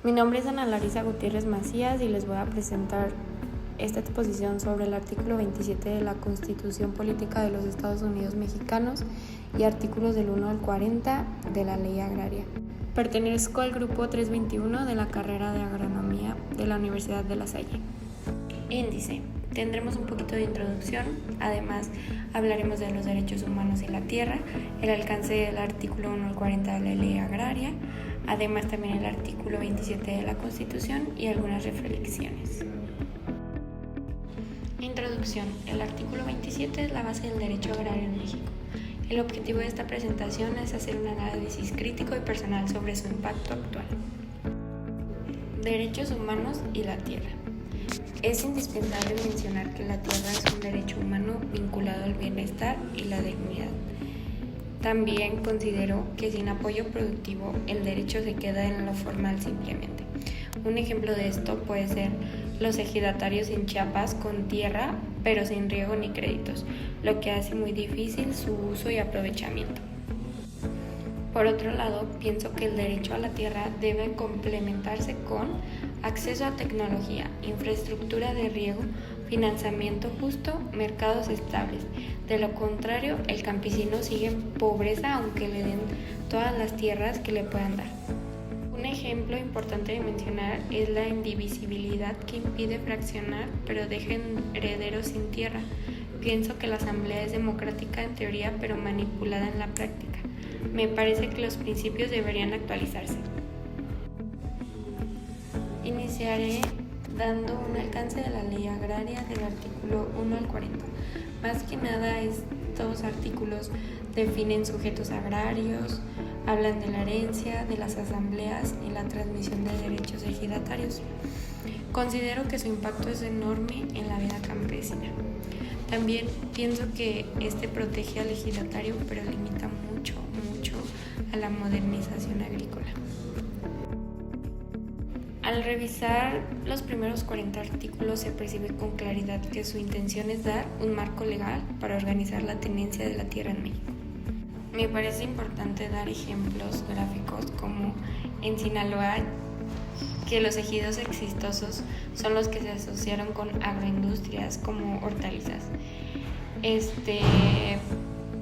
Mi nombre es Ana Larisa Gutiérrez Macías y les voy a presentar esta exposición sobre el artículo 27 de la Constitución Política de los Estados Unidos Mexicanos y artículos del 1 al 40 de la Ley Agraria. Pertenezco al grupo 321 de la carrera de Agronomía de la Universidad de La Salle. Índice. Tendremos un poquito de introducción, además hablaremos de los derechos humanos y la tierra, el alcance del artículo 1 al 40 de la Ley Agraria, además también el artículo 27 de la Constitución y algunas reflexiones. Introducción. El artículo 27 es la base del derecho agrario en México. El objetivo de esta presentación es hacer un análisis crítico y personal sobre su impacto actual. Derechos humanos y la tierra. Es indispensable mencionar que la tierra es un derecho humano vinculado al bienestar y la dignidad. También considero que sin apoyo productivo el derecho se queda en lo formal simplemente. Un ejemplo de esto puede ser los ejidatarios en Chiapas con tierra pero sin riego ni créditos, lo que hace muy difícil su uso y aprovechamiento. Por otro lado, pienso que el derecho a la tierra debe complementarse con acceso a tecnología, infraestructura de riego, financiamiento justo, mercados estables. De lo contrario, el campesino sigue en pobreza aunque le den todas las tierras que le puedan dar. Un ejemplo importante de mencionar es la indivisibilidad que impide fraccionar pero deja herederos sin tierra. Pienso que la asamblea es democrática en teoría pero manipulada en la práctica. Me parece que los principios deberían actualizarse. Iniciaré dando un alcance de la Ley Agraria del artículo 1 al 40. Más que nada estos artículos definen sujetos agrarios, hablan de la herencia, de las asambleas y la transmisión de derechos ejidatarios. Considero que su impacto es enorme en la vida campesina. También pienso que este protege al ejidatario pero limita mucho a la modernización agrícola. Al revisar los primeros 40 artículos se percibe con claridad que su intención es dar un marco legal para organizar la tenencia de la tierra en México. Me parece importante dar ejemplos gráficos como en Sinaloa, que los ejidos exitosos son los que se asociaron con agroindustrias como hortalizas.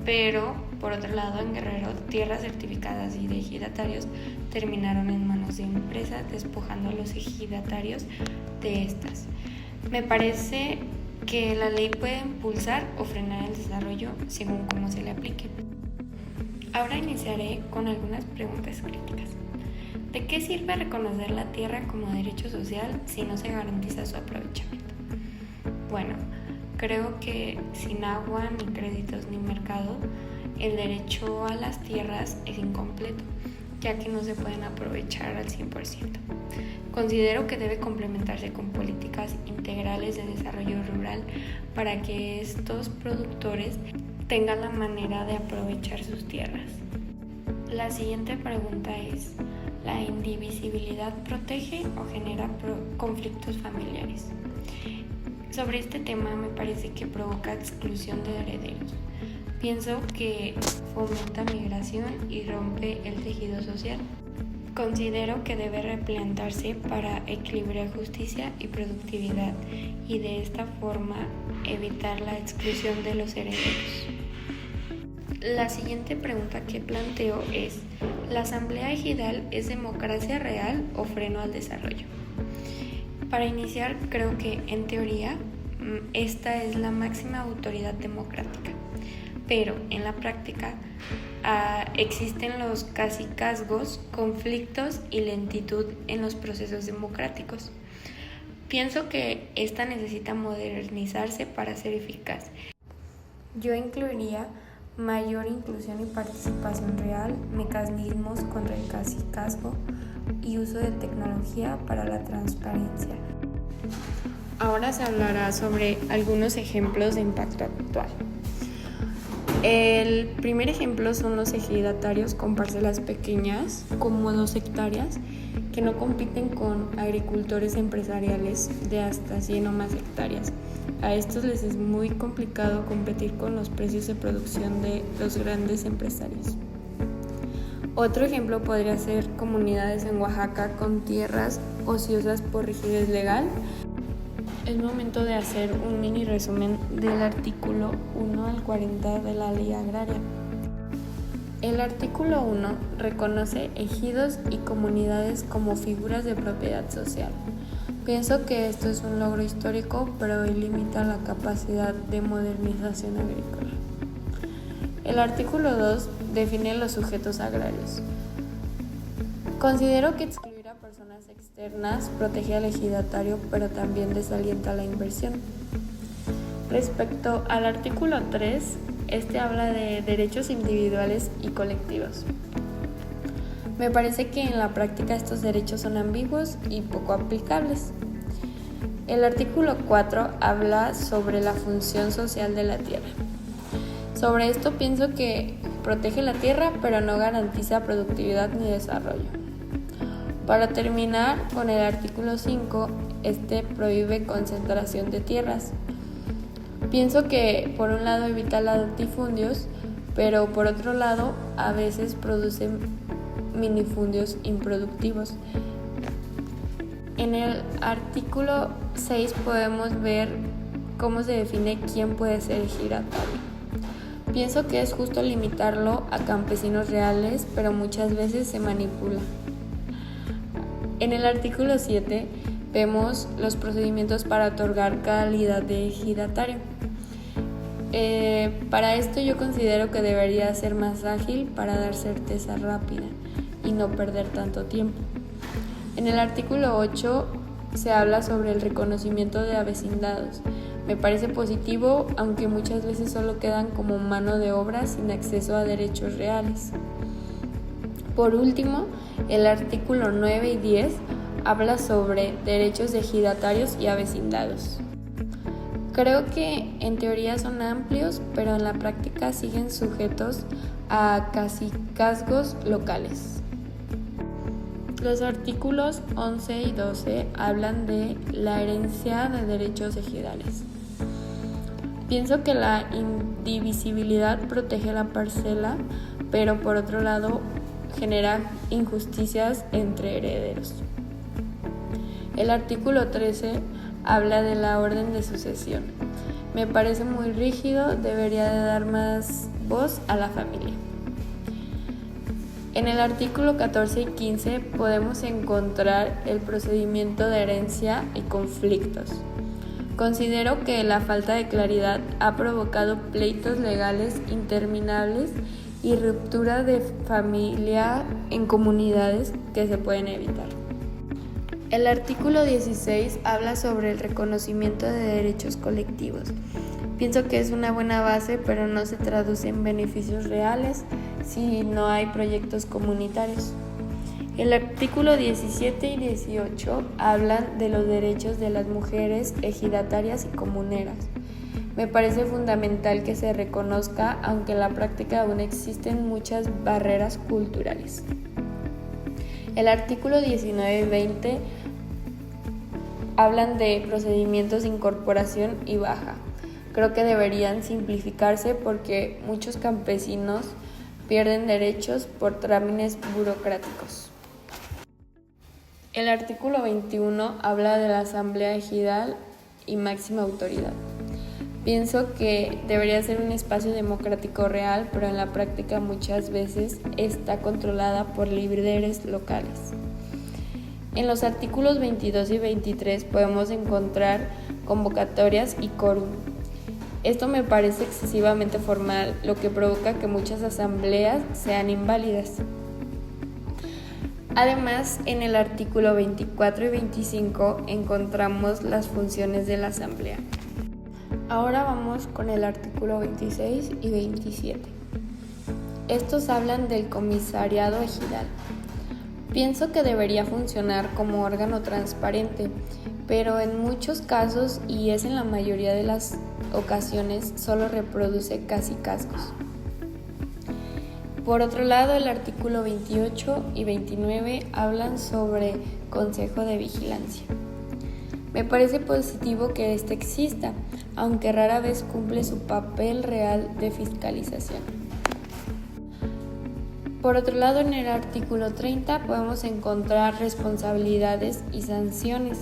Pero por otro lado en Guerrero, tierras certificadas y de ejidatarios terminaron en manos de empresas despojando a los ejidatarios de estas. Me parece que la ley puede impulsar o frenar el desarrollo según cómo se le aplique. Ahora iniciaré con algunas preguntas críticas. ¿De qué sirve reconocer la tierra como derecho social si no se garantiza su aprovechamiento? Bueno, creo que sin agua, ni créditos, ni mercado, el derecho a las tierras es incompleto, ya que no se pueden aprovechar al 100%. Considero que debe complementarse con políticas integrales de desarrollo rural para que estos productores tengan la manera de aprovechar sus tierras. La siguiente pregunta es: ¿la indivisibilidad protege o genera conflictos familiares? Sobre este tema me parece que provoca exclusión de herederos. Pienso que fomenta migración y rompe el tejido social. Considero que debe replantearse para equilibrar justicia y productividad y de esta forma evitar la exclusión de los herederos. La siguiente pregunta que planteo es: ¿la asamblea ejidal es democracia real o freno al desarrollo? Para iniciar, creo que en teoría esta es la máxima autoridad democrática, pero en la práctica existen los cacicazgos, conflictos y lentitud en los procesos democráticos. Pienso que esta necesita modernizarse para ser eficaz. Yo incluiría mayor inclusión y participación real, mecanismos contra el cacicazgo y uso de tecnología para la transparencia. Ahora se hablará sobre algunos ejemplos de impacto actual. El primer ejemplo son los ejidatarios con parcelas pequeñas, como 2 hectáreas, que no compiten con agricultores empresariales de hasta 100 o más hectáreas. A estos les es muy complicado competir con los precios de producción de los grandes empresarios. Otro ejemplo podría ser comunidades en Oaxaca con tierras ociosas por rigidez legal. Es momento de hacer un mini resumen del artículo 1 al 40 de la Ley Agraria. El artículo 1 reconoce ejidos y comunidades como figuras de propiedad social. Pienso que esto es un logro histórico, pero hoy limita la capacidad de modernización agrícola. El artículo 2 define los sujetos agrarios. Considero que excluir a personas externas protege al ejidatario, pero también desalienta la inversión. Respecto al artículo 3, este habla de derechos individuales y colectivos. Me parece que en la práctica estos derechos son ambiguos y poco aplicables. El artículo 4 habla sobre la función social de la tierra. Sobre esto pienso que protege la tierra, pero no garantiza productividad ni desarrollo. Para terminar con el artículo 5, este prohíbe concentración de tierras. Pienso que por un lado evita latifundios, pero por otro lado a veces produce minifundios improductivos. En el artículo 6 podemos ver cómo se define quién puede ser ejidatario. Pienso que es justo limitarlo a campesinos reales, pero muchas veces se manipula. En el artículo 7 vemos los procedimientos para otorgar calidad de ejidatario. Para esto yo considero que debería ser más ágil para dar certeza rápida y no perder tanto tiempo. En el artículo 8 se habla sobre el reconocimiento de avecindados. Me parece positivo, aunque muchas veces solo quedan como mano de obra sin acceso a derechos reales. Por último, el artículo 9 y 10 habla sobre derechos de ejidatarios y avecindados. Creo que en teoría son amplios, pero en la práctica siguen sujetos a cacicazgos locales. Los artículos 11 y 12 hablan de la herencia de derechos ejidales. Pienso que la indivisibilidad protege la parcela, pero por otro lado genera injusticias entre herederos. El artículo 13 habla de la orden de sucesión. Me parece muy rígido, debería de dar más voz a la familia. En el artículo 14 y 15 podemos encontrar el procedimiento de herencia y conflictos. Considero que la falta de claridad ha provocado pleitos legales interminables y ruptura de familia en comunidades que se pueden evitar. El artículo 16 habla sobre el reconocimiento de derechos colectivos. Pienso que es una buena base, pero no se traduce en beneficios reales si no hay proyectos comunitarios. El artículo 17 y 18 hablan de los derechos de las mujeres ejidatarias y comuneras. Me parece fundamental que se reconozca, aunque en la práctica aún existen muchas barreras culturales. El artículo 19 y 20 hablan de procedimientos de incorporación y baja. Creo que deberían simplificarse porque muchos campesinos pierden derechos por trámites burocráticos. El artículo 21 habla de la asamblea ejidal y máxima autoridad. Pienso que debería ser un espacio democrático real, pero en la práctica muchas veces está controlada por líderes locales. En los artículos 22 y 23 podemos encontrar convocatorias y quórum. Esto me parece excesivamente formal, lo que provoca que muchas asambleas sean inválidas. Además, en el artículo 24 y 25 encontramos las funciones de la asamblea. Ahora vamos con el artículo 26 y 27. Estos hablan del comisariado ejidal. Pienso que debería funcionar como órgano transparente, pero en muchos casos, y es en la mayoría de las ocasiones, solo reproduce cacicazgos. Por otro lado, el artículo 28 y 29 hablan sobre Consejo de Vigilancia. Me parece positivo que este exista, aunque rara vez cumple su papel real de fiscalización. Por otro lado, en el artículo 30 podemos encontrar responsabilidades y sanciones.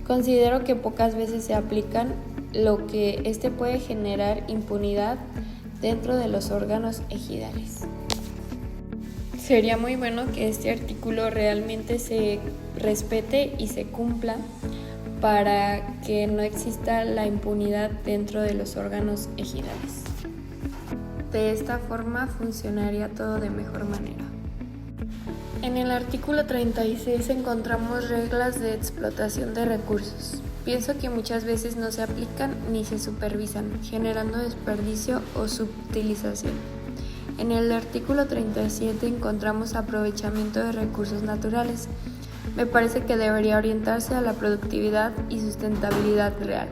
Considero que pocas veces se aplican, lo que puede generar impunidad dentro de los órganos ejidales. Sería muy bueno que este artículo realmente se respete y se cumpla para que no exista la impunidad dentro de los órganos ejidales. De esta forma funcionaría todo de mejor manera. En el artículo 36 encontramos reglas de explotación de recursos. Pienso que muchas veces no se aplican ni se supervisan, generando desperdicio o subutilización. En el artículo 37 encontramos aprovechamiento de recursos naturales. Me parece que debería orientarse a la productividad y sustentabilidad real.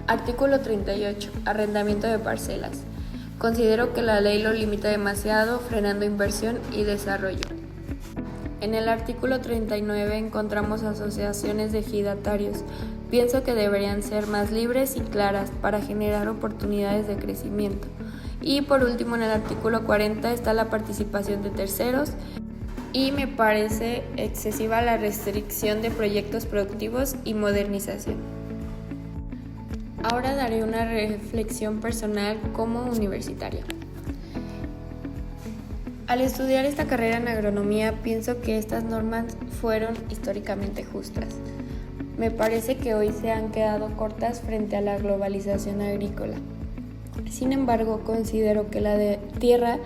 Artículo 38. Arrendamiento de parcelas. Considero que la ley lo limita demasiado, frenando inversión y desarrollo. En el artículo 39 encontramos asociaciones de ejidatarios. Pienso que deberían ser más libres y claras para generar oportunidades de crecimiento. Y por último, en el artículo 40 está la participación de terceros y me parece excesiva la restricción de proyectos productivos y modernización. Ahora daré una reflexión personal como universitaria. Al estudiar esta carrera en agronomía, pienso que estas normas fueron históricamente justas. Me parece que hoy se han quedado cortas frente a la globalización agrícola. Sin embargo, considero que la tierra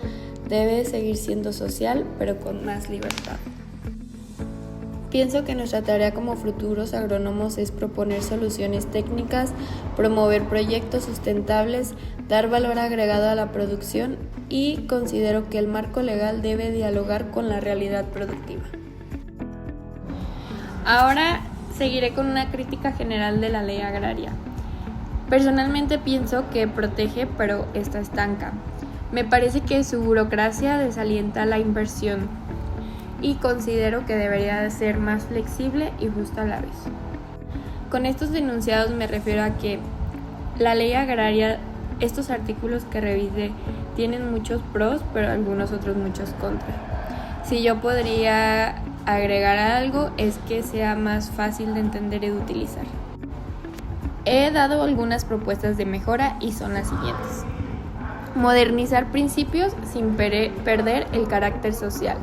debe seguir siendo social, pero con más libertad. Pienso que nuestra tarea como futuros agrónomos es proponer soluciones técnicas, promover proyectos sustentables, dar valor agregado a la producción y considero que el marco legal debe dialogar con la realidad productiva. Ahora seguiré con una crítica general de la ley agraria. Personalmente pienso que protege, pero esta estanca. Me parece que su burocracia desalienta la inversión y considero que debería ser más flexible y justa a la vez. Con estos denunciados me refiero a que la ley agraria, estos artículos que revisé, tienen muchos pros, pero algunos otros muchos contras. Si yo podría agregar algo es que sea más fácil de entender y de utilizar. He dado algunas propuestas de mejora y son las siguientes. Modernizar principios sin perder el carácter social.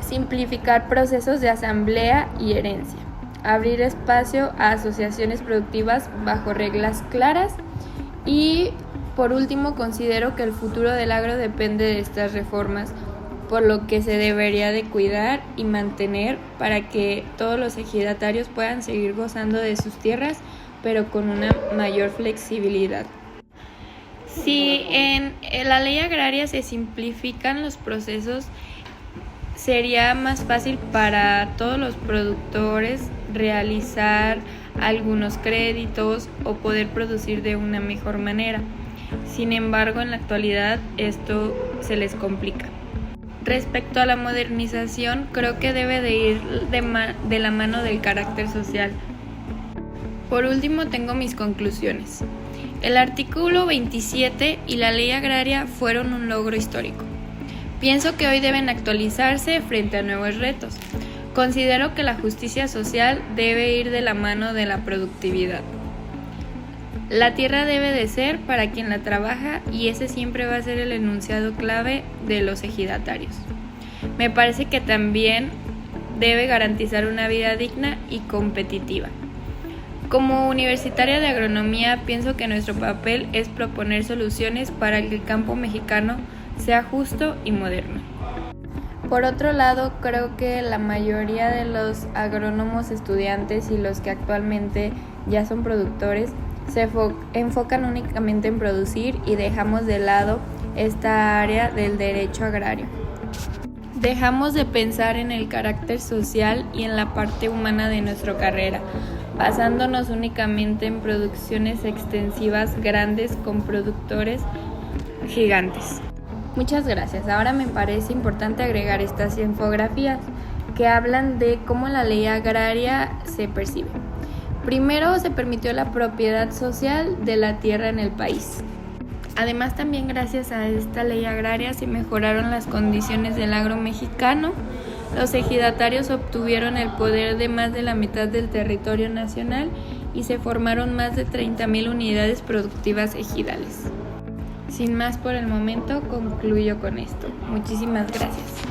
Simplificar procesos de asamblea y herencia. Abrir espacio a asociaciones productivas bajo reglas claras. Y por último, considero que el futuro del agro depende de estas reformas, por lo que se debería de cuidar y mantener para que todos los ejidatarios puedan seguir gozando de sus tierras, pero con una mayor flexibilidad. Si en la ley agraria se simplifican los procesos, sería más fácil para todos los productores realizar algunos créditos o poder producir de una mejor manera. Sin embargo, en la actualidad esto se les complica. Respecto a la modernización, creo que debe de ir de la mano del carácter social. Por último, tengo mis conclusiones. El artículo 27 y la ley agraria fueron un logro histórico. Pienso que hoy deben actualizarse frente a nuevos retos. Considero que la justicia social debe ir de la mano de la productividad. La tierra debe de ser para quien la trabaja y ese siempre va a ser el enunciado clave de los ejidatarios. Me parece que también debe garantizar una vida digna y competitiva. Como universitaria de agronomía, pienso que nuestro papel es proponer soluciones para que el campo mexicano sea justo y moderno. Por otro lado, creo que la mayoría de los agrónomos estudiantes y los que actualmente ya son productores se enfocan únicamente en producir y dejamos de lado esta área del derecho agrario. Dejamos de pensar en el carácter social y en la parte humana de nuestra carrera, basándonos únicamente en producciones extensivas grandes con productores gigantes. Muchas gracias. Ahora me parece importante agregar estas infografías que hablan de cómo la ley agraria se percibe. Primero, se permitió la propiedad social de la tierra en el país. Además, también gracias a esta ley agraria se mejoraron las condiciones del agro mexicano. Los ejidatarios obtuvieron el poder de más de la mitad del territorio nacional y se formaron más de 30,000 unidades productivas ejidales. Sin más por el momento, concluyo con esto. Muchísimas gracias.